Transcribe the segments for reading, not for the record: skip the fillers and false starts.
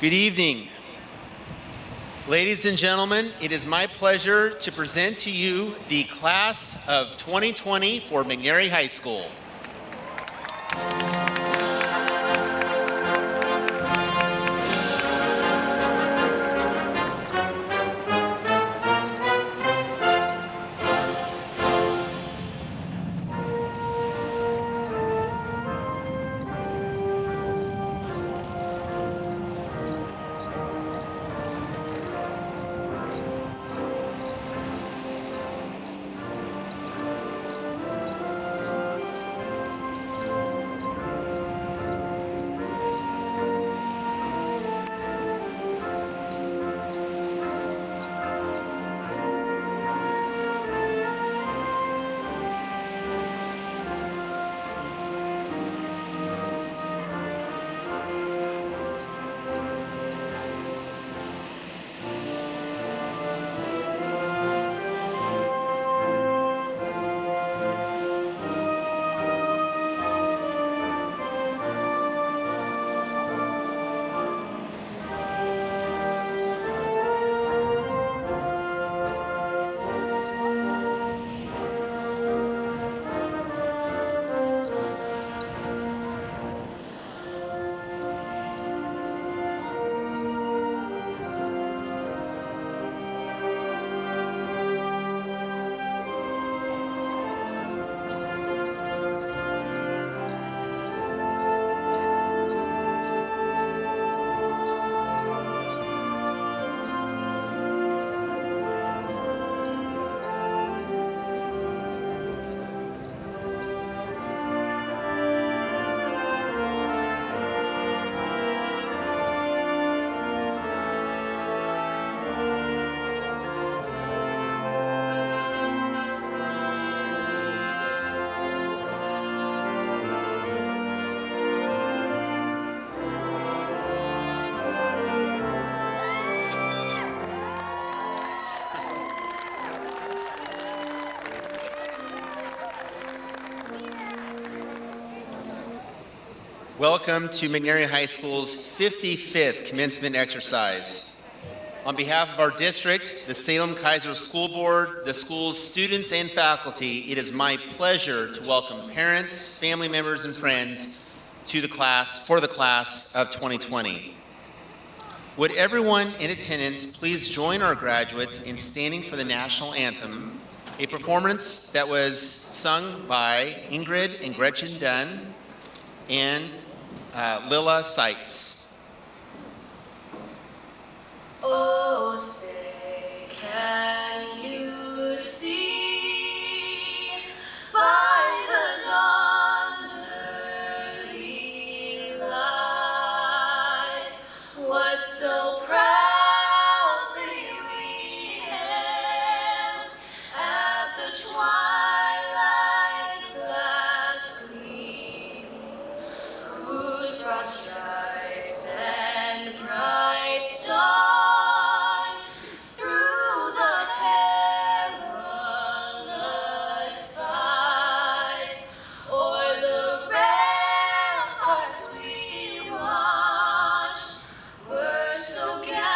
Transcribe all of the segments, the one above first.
Good evening. Ladies and gentlemen, it is my pleasure to present to you the class of 2020 for McNary High School. Welcome to McNary High School's 55th commencement exercise. On behalf of our district, the Salem-Keizer School Board, the school's students and faculty, it is my pleasure to welcome parents, family members, and friends to the class of 2020. Would everyone in attendance please join our graduates in standing for the national anthem, a performance that was sung by Ingrid and Gretchen Dunn and Lilla Seitz. Oh, say, can you see by the dawn's early light what so proudly we hailed at the twilight's last gleam, whose broad stripes and bright stars through the perilous fight o'er the ramparts we watched were so gallantly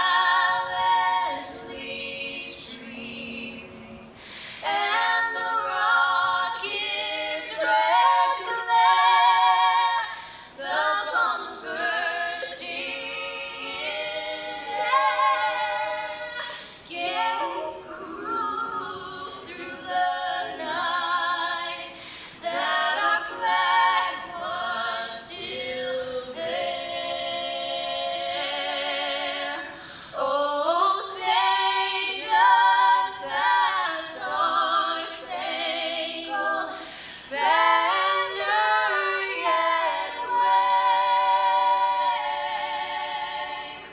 streaming, and the rocket's red glare, the bombs bursting in air, gave proof through the night that our flag was still there. Oh, say, does that star-spangled banner yet wave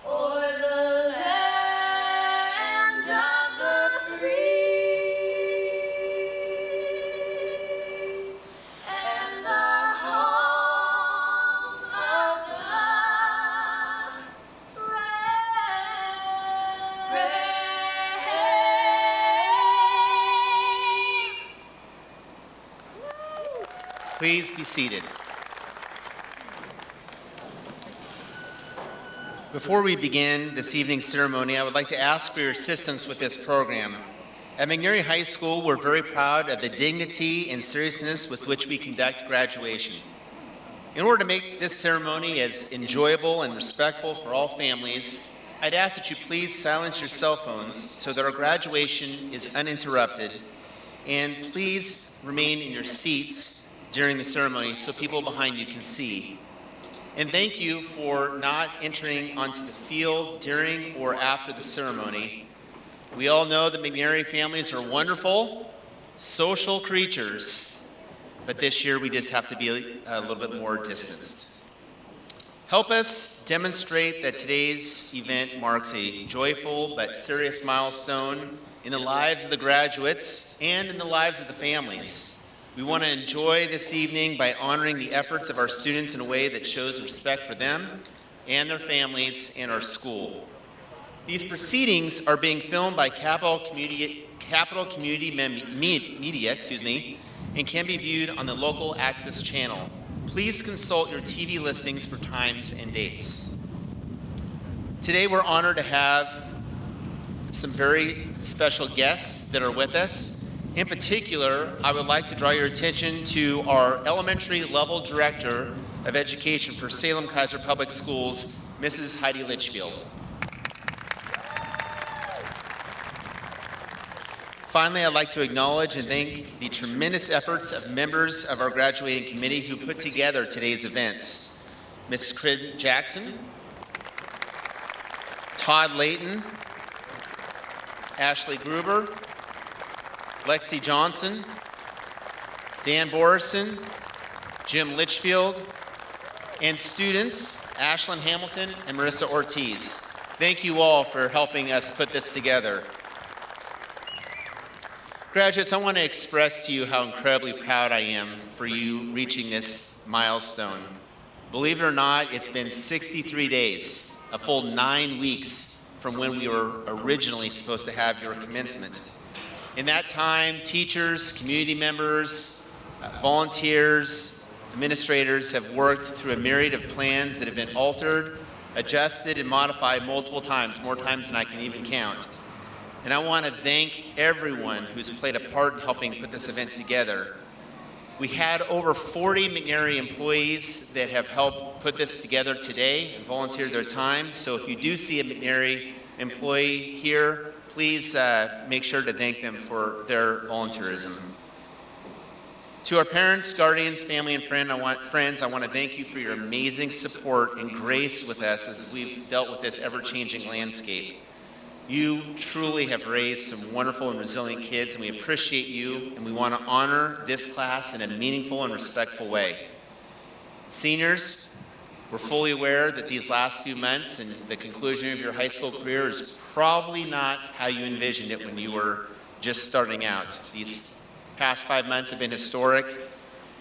o'er the land of the free and the home of the brave? Please be seated. Before we begin this evening's ceremony, I would like to ask for your assistance with this program. At McNary High School, we're very proud of the dignity and seriousness with which we conduct graduation. In order to make this ceremony as enjoyable and respectful for all families, I'd ask that you please silence your cell phones so that our graduation is uninterrupted, and please remain in your seats during the ceremony so people behind you can see. And thank you for not entering onto the field during or after the ceremony. We all know that McNary families are wonderful, social creatures, but this year we just have to be a little bit more distanced. Help us demonstrate that today's event marks a joyful but serious milestone in the lives of the graduates and in the lives of the families. We want to enjoy this evening by honoring the efforts of our students in a way that shows respect for them and their families and our school. These proceedings are being filmed by Capital Community Media, and can be viewed on the local access channel. Please consult your TV listings for times and dates. Today we're honored to have some very special guests that are with us. In particular, I would like to draw your attention to our elementary level director of education for Salem-Keizer Public Schools, Mrs. Heidi Litchfield. Finally, I'd like to acknowledge and thank the tremendous efforts of members of our graduating committee who put together today's events. Ms. Crid Jackson, Todd Layton, Ashley Gruber, Lexi Johnson, Dan Borison, Jim Litchfield, and students Ashlyn Hamilton and Marissa Ortiz. Thank you all for helping us put this together. Graduates, I want to express to you how incredibly proud I am for you reaching this milestone. Believe it or not, it's been 63 days, a full 9 weeks from when we were originally supposed to have your commencement. In that time, teachers, community members, volunteers, administrators have worked through a myriad of plans that have been altered, adjusted, and modified multiple times, more times than I can even count. And I want to thank everyone who's played a part in helping put this event together. We had over 40 McNary employees that have helped put this together today and volunteered their time. So if you do see a McNary employee here, please make sure to thank them for their volunteerism. To our parents, guardians, family, and friends, I want to thank you for your amazing support and grace with us as we've dealt with this ever-changing landscape. You truly have raised some wonderful and resilient kids, and we appreciate you, and we want to honor this class in a meaningful and respectful way. Seniors, we're fully aware that these last few months and the conclusion of your high school career is probably not how you envisioned it when you were just starting out. These past 5 months have been historic,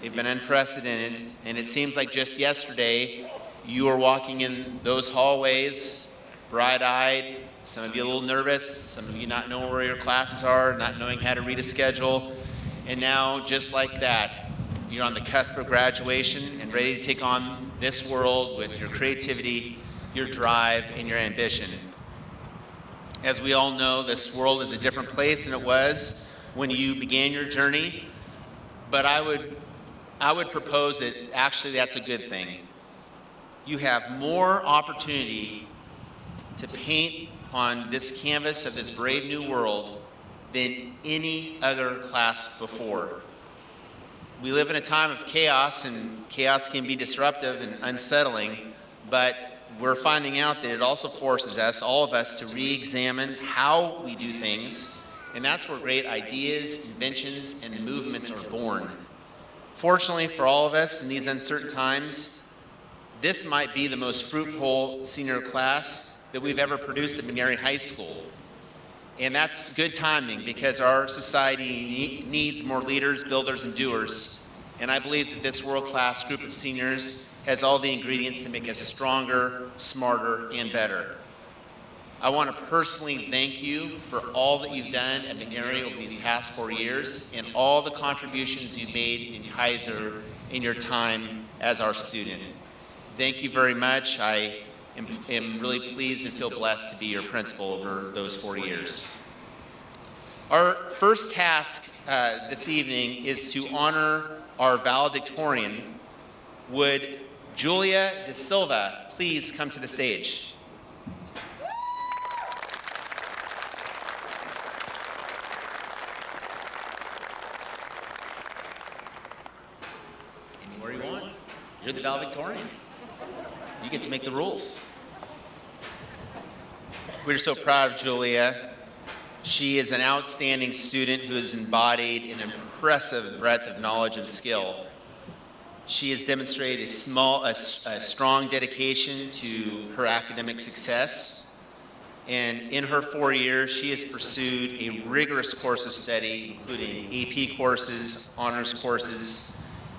they've been unprecedented, and it seems like just yesterday you were walking in those hallways, bright-eyed, some of you a little nervous, some of you not knowing where your classes are, not knowing how to read a schedule, and now, just like that, you're on the cusp of graduation and ready to take on this world with your creativity, your drive, and your ambition. As we all know, this world is a different place than it was when you began your journey, but I would propose that actually that's a good thing. You have more opportunity to paint on this canvas of this brave new world than any other class before. We live in a time of chaos, and chaos can be disruptive and unsettling, but we're finding out that it also forces us, all of us, to re-examine how we do things, and that's where great ideas, inventions, and movements are born. Fortunately for all of us in these uncertain times, this might be the most fruitful senior class that we've ever produced at McNary High School. And that's good timing because our society needs more leaders, builders, and doers. And I believe that this world-class group of seniors has all the ingredients to make us stronger, smarter, and better. I want to personally thank you for all that you've done at McNary over these past 4 years and all the contributions you've made in Keizer in your time as our student. Thank you very much. I am really pleased and feel blessed to be your principal over those 4 years. Our first task this evening is to honor our valedictorian. Would Julia De Silva please come to the stage? Anywhere you want. You're the valedictorian. You get to make the rules. We're so proud of Julia. She is an outstanding student who has embodied an impressive breadth of knowledge and skill. She has demonstrated a strong dedication to her academic success. And in her 4 years, she has pursued a rigorous course of study, including AP courses, honors courses.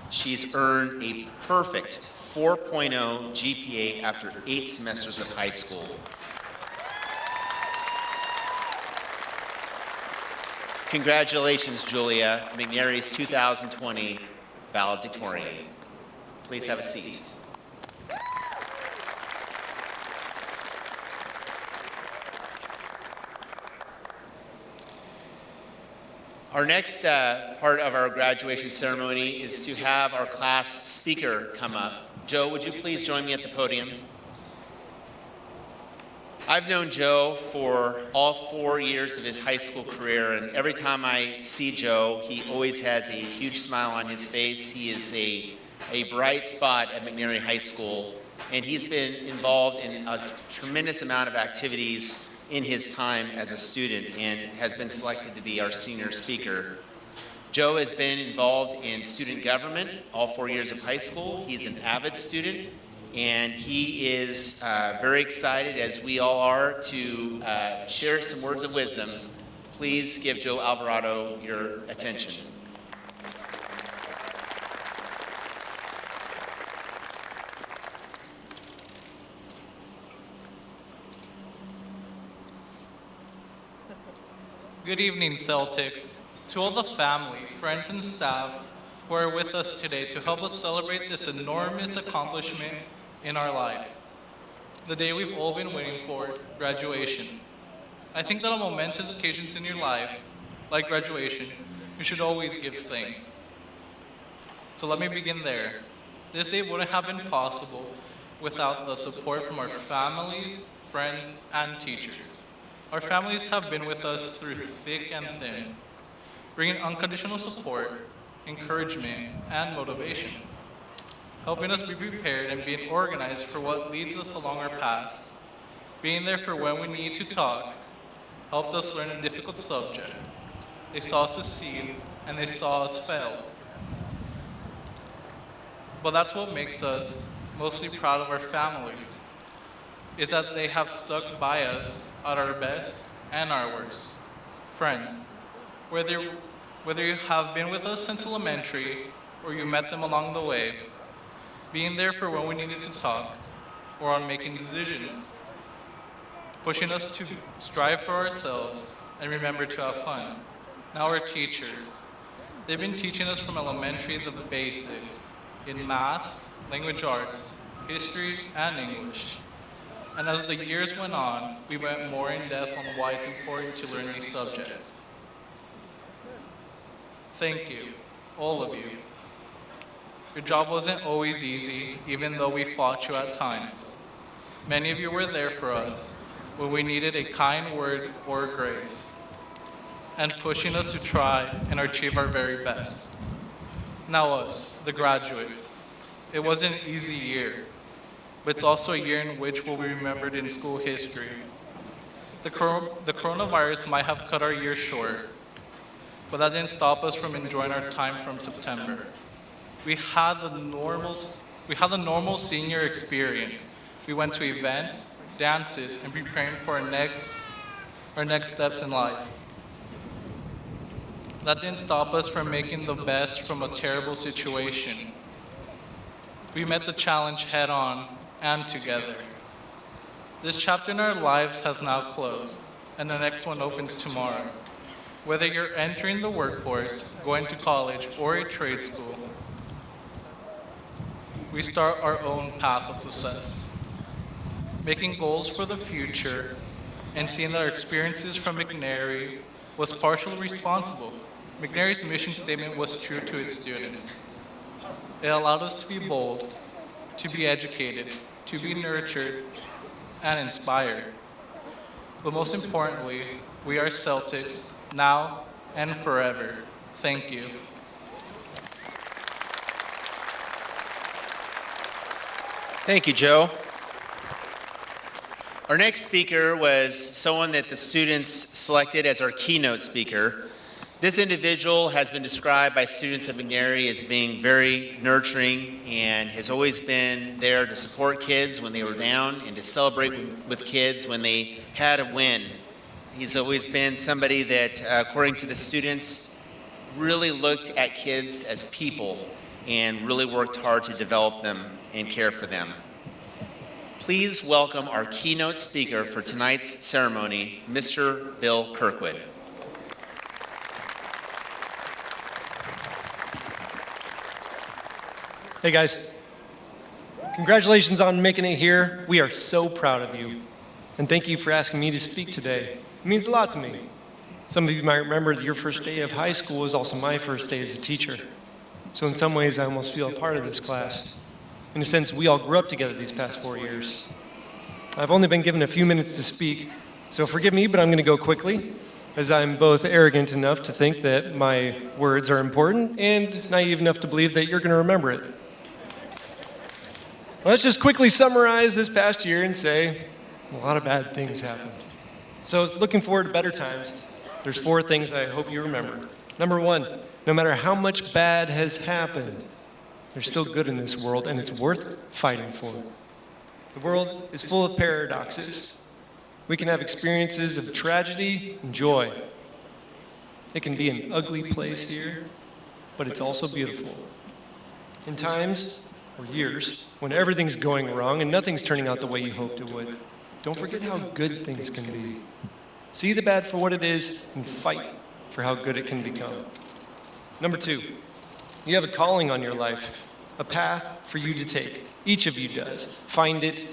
She's earned a perfect 4.0 GPA after 8 semesters of high school. Congratulations, Julia, McNary's 2020 valedictorian. Please have a seat. Our next part of our graduation ceremony is to have our class speaker come up. Joe, would you please join me at the podium? I've known Joe for all 4 years of his high school career, and every time I see Joe, he always has a huge smile on his face. He is a bright spot at McNary High School, and he's been involved in a tremendous amount of activities in his time as a student and has been selected to be our senior speaker. Joe has been involved in student government all 4 years of high school. He's an avid student, and he is very excited, as we all are, to share some words of wisdom. Please give Joe Alvarado your attention. Good evening, Celtics. To all the family, friends, and staff who are with us today to help us celebrate this enormous accomplishment in our lives, the day we've all been waiting for, graduation. I think that on momentous occasions in your life, like graduation, you should always give thanks. So let me begin there. This day wouldn't have been possible without the support from our families, friends, and teachers. Our families have been with us through thick and thin, bringing unconditional support, encouragement, and motivation, helping us be prepared and being organized for what leads us along our path, being there for when we need to talk, helped us learn a difficult subject. They saw us succeed, and they saw us fail. But that's what makes us mostly proud of our families, is that they have stuck by us at our best and our worst. Friends, whether you have been with us since elementary or you met them along the way, being there for when we needed to talk or on making decisions, pushing us to strive for ourselves and remember to have fun. Now our teachers, they've been teaching us from elementary the basics in math, language arts, history, and English. And as the years went on, we went more in depth on why it's important to learn these subjects. Thank you, all of you. Your job wasn't always easy, even though we fought you at times. Many of you were there for us when we needed a kind word or grace, and pushing us to try and achieve our very best. Now us, the graduates. It was an easy year, but it's also a year in which will be remembered in school history. The coronavirus might have cut our year short, but that didn't stop us from enjoying our time from September. We had the normal senior experience. We went to events, dances, and preparing for our next steps in life. That didn't stop us from making the best from a terrible situation. We met the challenge head on and together. This chapter in our lives has now closed, and the next one opens tomorrow. Whether you're entering the workforce, going to college, or a trade school, we start our own path of success. making goals for the future, and seeing that our experiences from McNary was partially responsible. McNary's mission statement was true to its students. It allowed us to be bold, to be educated, to be nurtured, and inspired. But most importantly, we are Celtics now and forever. Thank you. Thank you, Joe. Our next speaker was someone that the students selected as our keynote speaker. This individual has been described by students at McNary as being very nurturing and has always been there to support kids when they were down and to celebrate with kids when they had a win. He's always been somebody that, according to the students, really looked at kids as people and really worked hard to develop them and care for them. Please welcome our keynote speaker for tonight's ceremony, Mr. Bill Kirkwood. Hey guys, congratulations on making it here. We are so proud of you. And thank you for asking me to speak today. It means a lot to me. Some of you might remember that your first day of high school was also my first day as a teacher. So in some ways, I almost feel a part of this class. In a sense, we all grew up together these past 4 years. I've only been given a few minutes to speak, so forgive me, but I'm going to go quickly, as I'm both arrogant enough to think that my words are important and naive enough to believe that you're going to remember it. Let's just quickly summarize this past year and say a lot of bad things happened. So looking forward to better times, there's 4 things I hope you remember. Number 1, no matter how much bad has happened, there's still good in this world, and it's worth fighting for. The world is full of paradoxes. We can have experiences of tragedy and joy. It can be an ugly place here, but it's also beautiful. In times or years when everything's going wrong and nothing's turning out the way you hoped it would, don't forget how good things can be. See the bad for what it is and fight for how good it can become. Number 2, you have a calling on your life, a path for you to take. Each of you does. Find it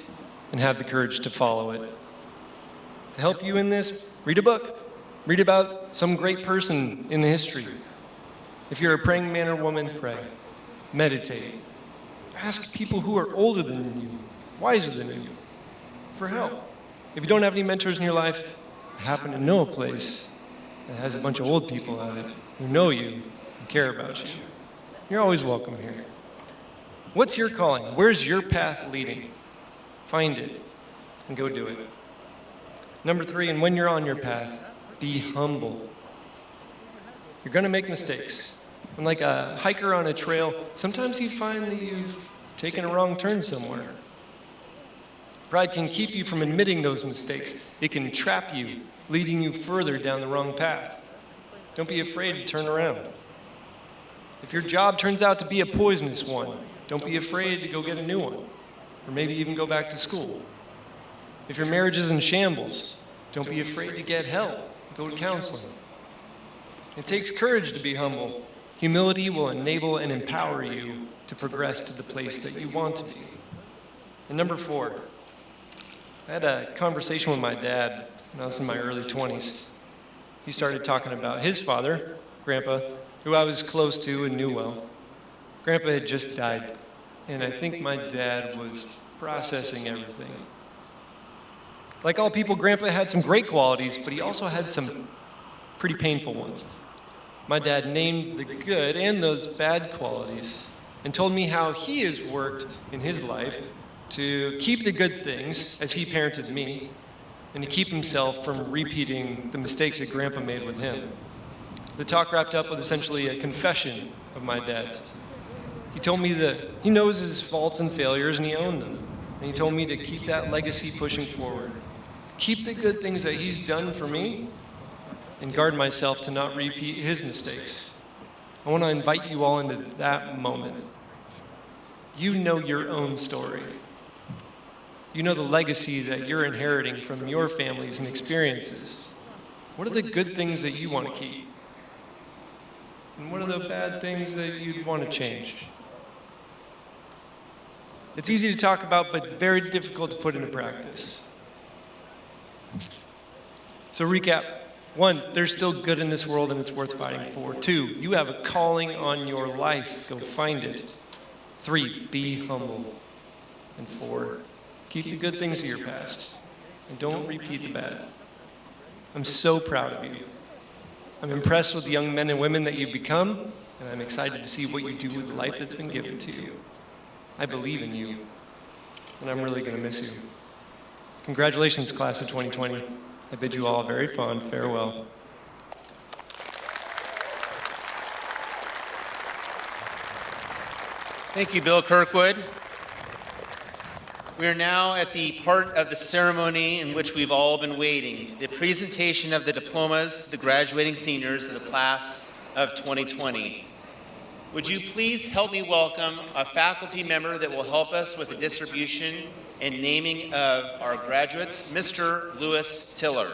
and have the courage to follow it. To help you in this, read a book. Read about some great person in the history. If you're a praying man or woman, pray. Meditate. Ask people who are older than you, wiser than you, for help. If you don't have any mentors in your life, I happen to know a place that has a bunch of old people at it who know you and care about you. You're always welcome here. What's your calling? Where's your path leading? Find it and go do it. Number 3, and when you're on your path, be humble. You're going to make mistakes. And like a hiker on a trail, sometimes you find that you've taken a wrong turn somewhere. Pride can keep you from admitting those mistakes. It can trap you, leading you further down the wrong path. Don't be afraid to turn around. If your job turns out to be a poisonous one, don't be afraid to go get a new one, or maybe even go back to school. If your marriage is in shambles, don't be afraid to get help. Go to counseling. It takes courage to be humble. Humility will enable and empower you to progress to the place that you want to be. And number 4, I had a conversation with my dad when I was in my early 20s. He started talking about his father, Grandpa, who I was close to and knew well. Grandpa had just died, and I think my dad was processing everything. Like all people, Grandpa had some great qualities, but he also had some pretty painful ones. My dad named the good and those bad qualities and told me how he has worked in his life to keep the good things as he parented me and to keep himself from repeating the mistakes that Grandpa made with him. The talk wrapped up with essentially a confession of my dad's. He told me that he knows his faults and failures and he owned them. And he told me to keep that legacy pushing forward. Keep the good things that he's done for me and guard myself to not repeat his mistakes. I want to invite you all into that moment. You know your own story. You know the legacy that you're inheriting from your families and experiences. What are the good things that you want to keep? And what are the bad things that you'd want to change? It's easy to talk about, but very difficult to put into practice. So recap. 1, there's still good in this world and it's worth fighting for. 2, you have a calling on your life. Go find it. 3, be humble. And 4, keep the good things of your past and don't repeat the bad. I'm so proud of you. I'm impressed with the young men and women that you've become, and I'm excited to see what you do with the life that's been given to you. I believe in you, and I'm really going to miss you. Congratulations, class of 2020. I bid you all a very fond farewell. Thank you, Bill Kirkwood. We are now at the part of the ceremony in which we've all been waiting, the presentation of the diplomas to the graduating seniors of the class of 2020. Would you please help me welcome a faculty member that will help us with the distribution and naming of our graduates, Mr. Lewis Tiller.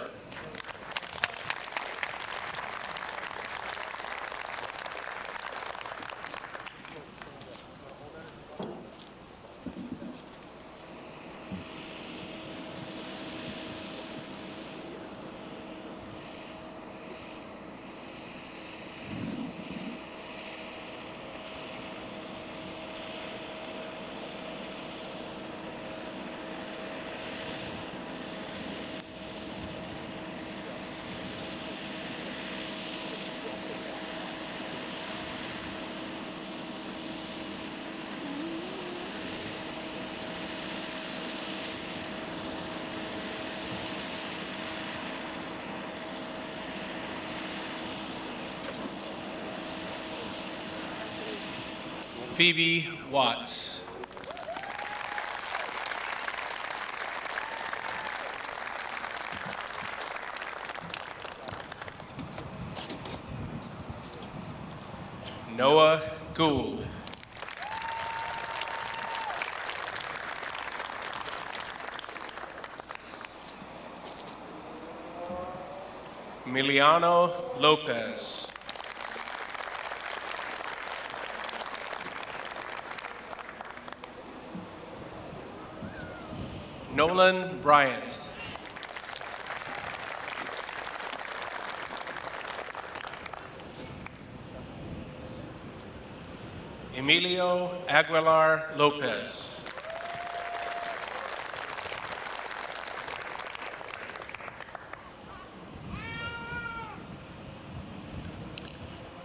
Phoebe Watts. Noah Gould. Emiliano Lopez. Nolan Bryant. Emilio Aguilar Lopez.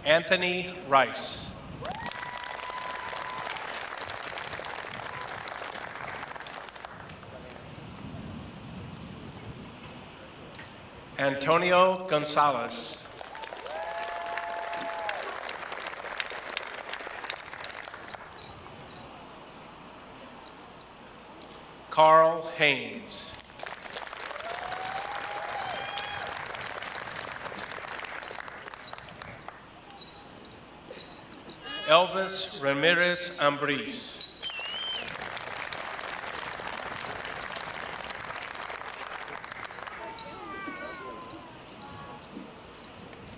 Anthony Rice. Antonio Gonzalez. Carl Haynes. Elvis Ramirez Ambris.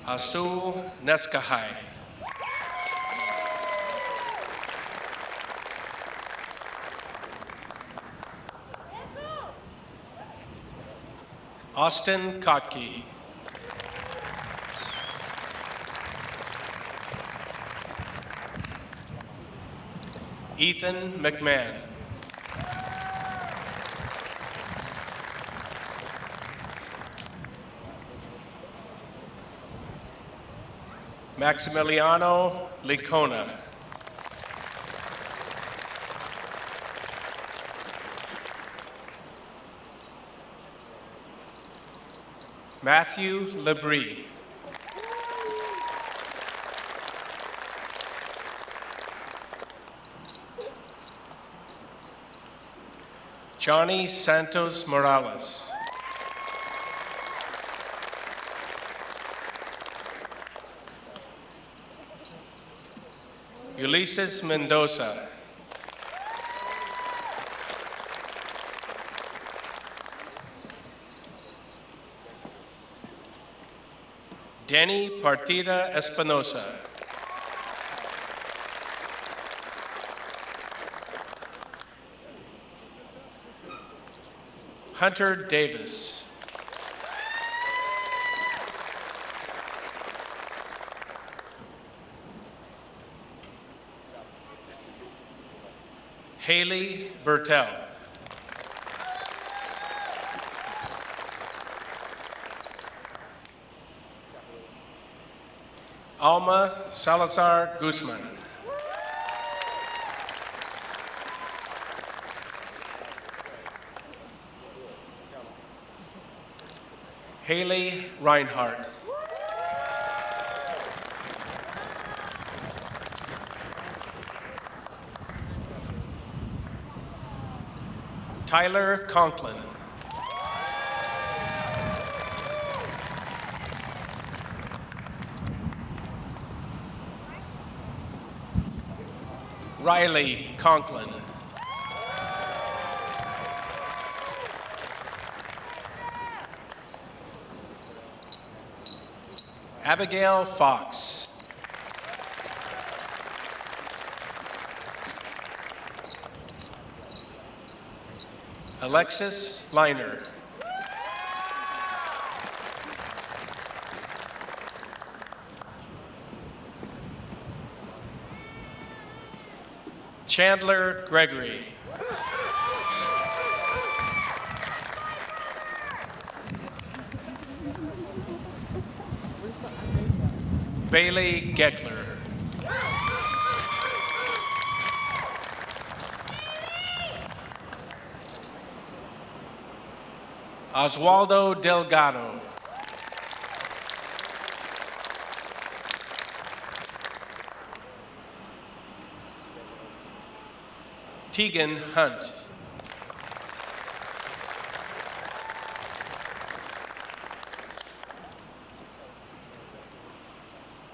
Asul Neskahai. Austin Kotke. Ethan McMahon. Maximiliano Licona. Matthew Labrie. Johnny Santos Morales. Ulysses Mendoza. Denny Partida Espinosa. Hunter Davis. Haley Bertel. Alma Salazar Guzman. Haley Reinhardt. Tyler Conklin. Riley Conklin. Abigail Fox. Alexis Liner. Chandler Gregory. Bailey Geckler. Oswaldo Delgado. Tegan Hunt.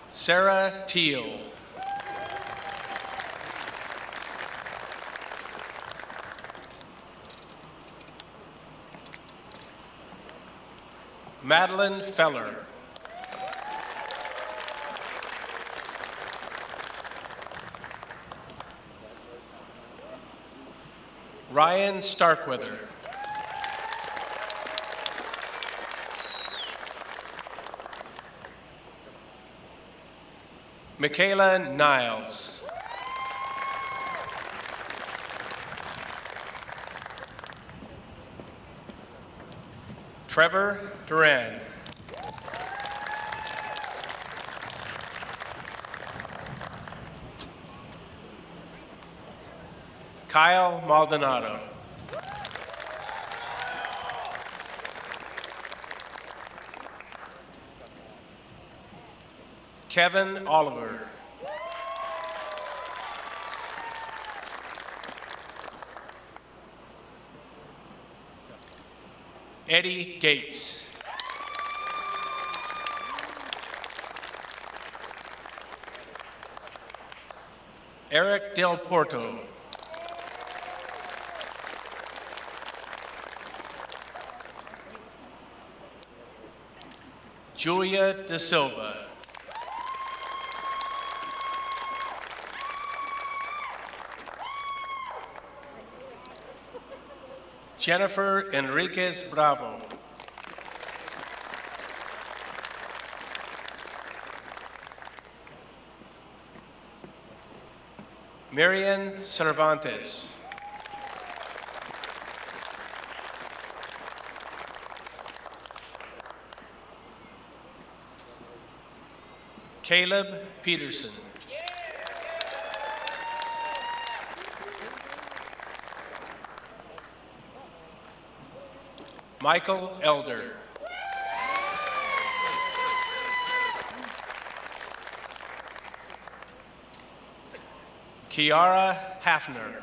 Sarah Teal. Madeline Feller. Ryan Starkweather. Michaela Niles. Trevor Duran. Kyle Maldonado. Kevin Oliver. Eddie Gates. Eric Del Porto. Julia De Silva. Jennifer Enriquez Bravo. Marian Cervantes. Caleb Peterson. Michael Elder. Kiara Hafner.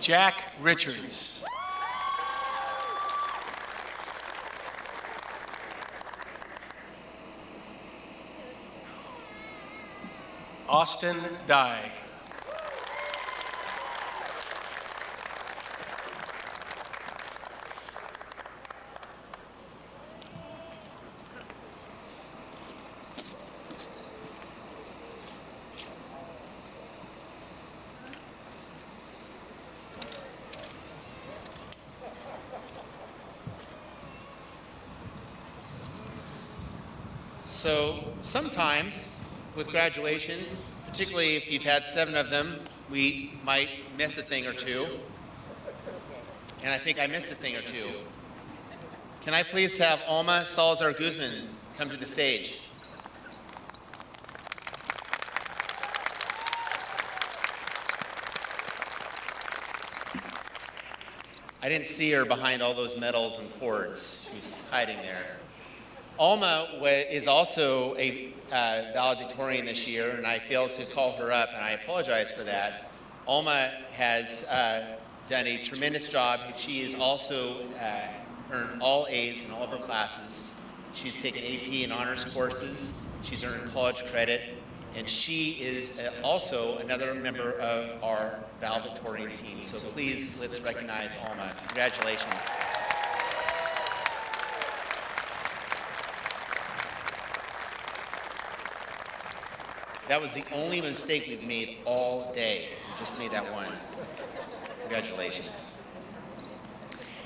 Jack Richards. Austin Dye. So sometimes with graduations, particularly if you've had 7 of them, we might miss a thing or two. And I think I missed a thing or two. Can I please have Alma Salazar Guzman come to the stage? I didn't see her behind all those medals and cords. She was hiding there. Alma is also a valedictorian this year, and I failed to call her up, and I apologize for that. Alma has done a tremendous job. She has also earned all A's in all of her classes. She's taken AP and honors courses. She's earned college credit, and she is also another member of our valedictorian team. So please, let's recognize Alma. Congratulations. That was the only mistake we've made all day. We just made that one. Congratulations.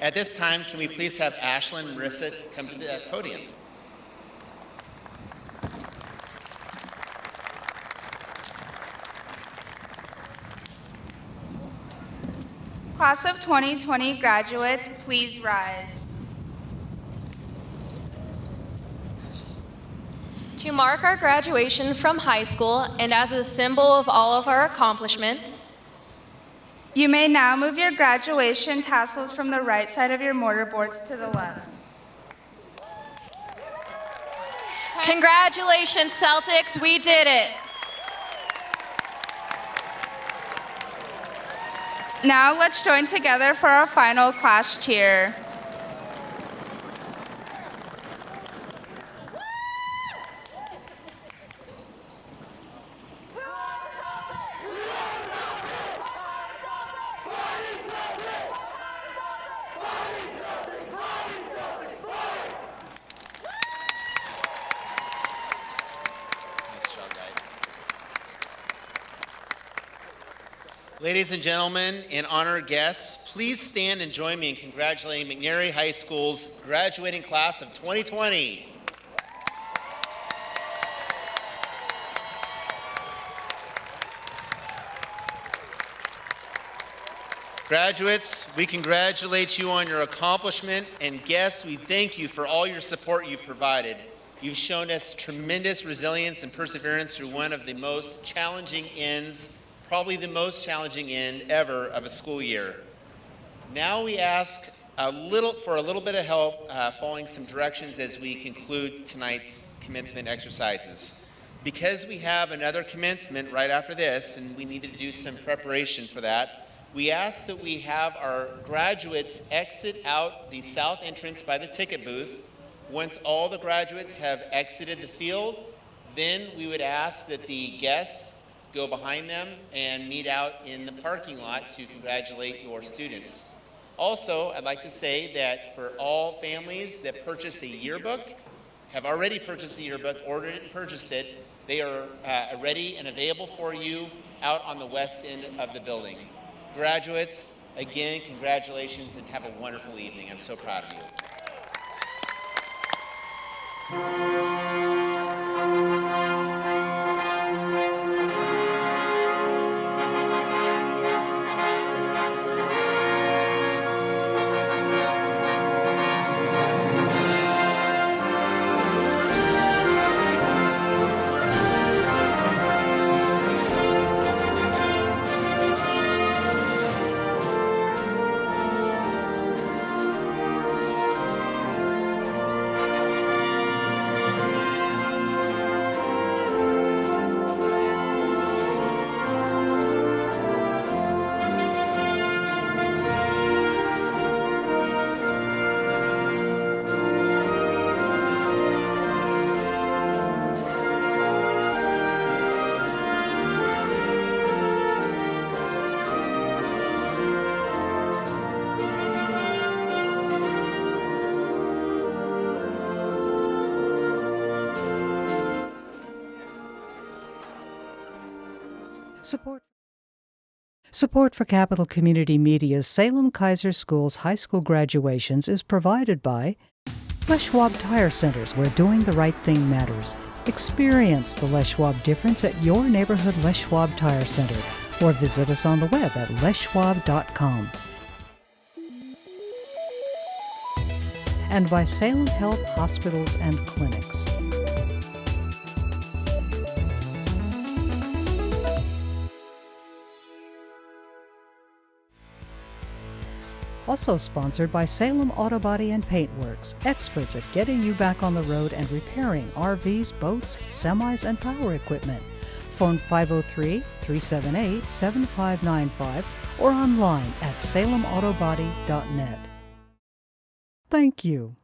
At this time, can we please have Ashlyn Marissa come to the podium? Class of 2020 graduates, please rise. To mark our graduation from high school and as a symbol of all of our accomplishments, You may now move your graduation tassels from the right side of your mortarboards to the left. congratulations, Celtics, we did it. Now let's join together for our final class cheer. Nice job, guys. Ladies and gentlemen and honored guests, please stand and join me in congratulating McNary High School's graduating class of 2020. Graduates, we congratulate you on your accomplishment, and guests, we thank you for all your support you've provided. You've shown us tremendous resilience and perseverance through one of the most challenging ends, probably the most challenging end ever of a school year. Now we ask for a little bit of help following some directions as we conclude tonight's commencement exercises. Because we have another commencement right after this, and we need to do some preparation for that, we ask that we have our graduates exit out the south entrance by the ticket booth. Once all the graduates have exited the field, then we would ask that the guests go behind them and meet out in the parking lot to congratulate your students. Also, I'd like to say that for all families that purchased a yearbook, have already purchased the yearbook, ordered it and purchased it, they are ready and available for you out on the west end of the building. Graduates, again, congratulations and have a wonderful evening. I'm so proud of you. Support for Capital Community Media's Salem Kaiser Schools high school graduations is provided by Les Schwab Tire Centers, where doing the right thing matters. Experience the Les Schwab difference at your neighborhood Les Schwab Tire Center or visit us on the web at leschwab.com. And by Salem Health Hospitals and Clinics. Also sponsored by Salem Auto Body and Paint Works, experts at getting you back on the road and repairing RVs, boats, semis, and power equipment. Phone 503-378-7595 or online at salemautobody.net. Thank you.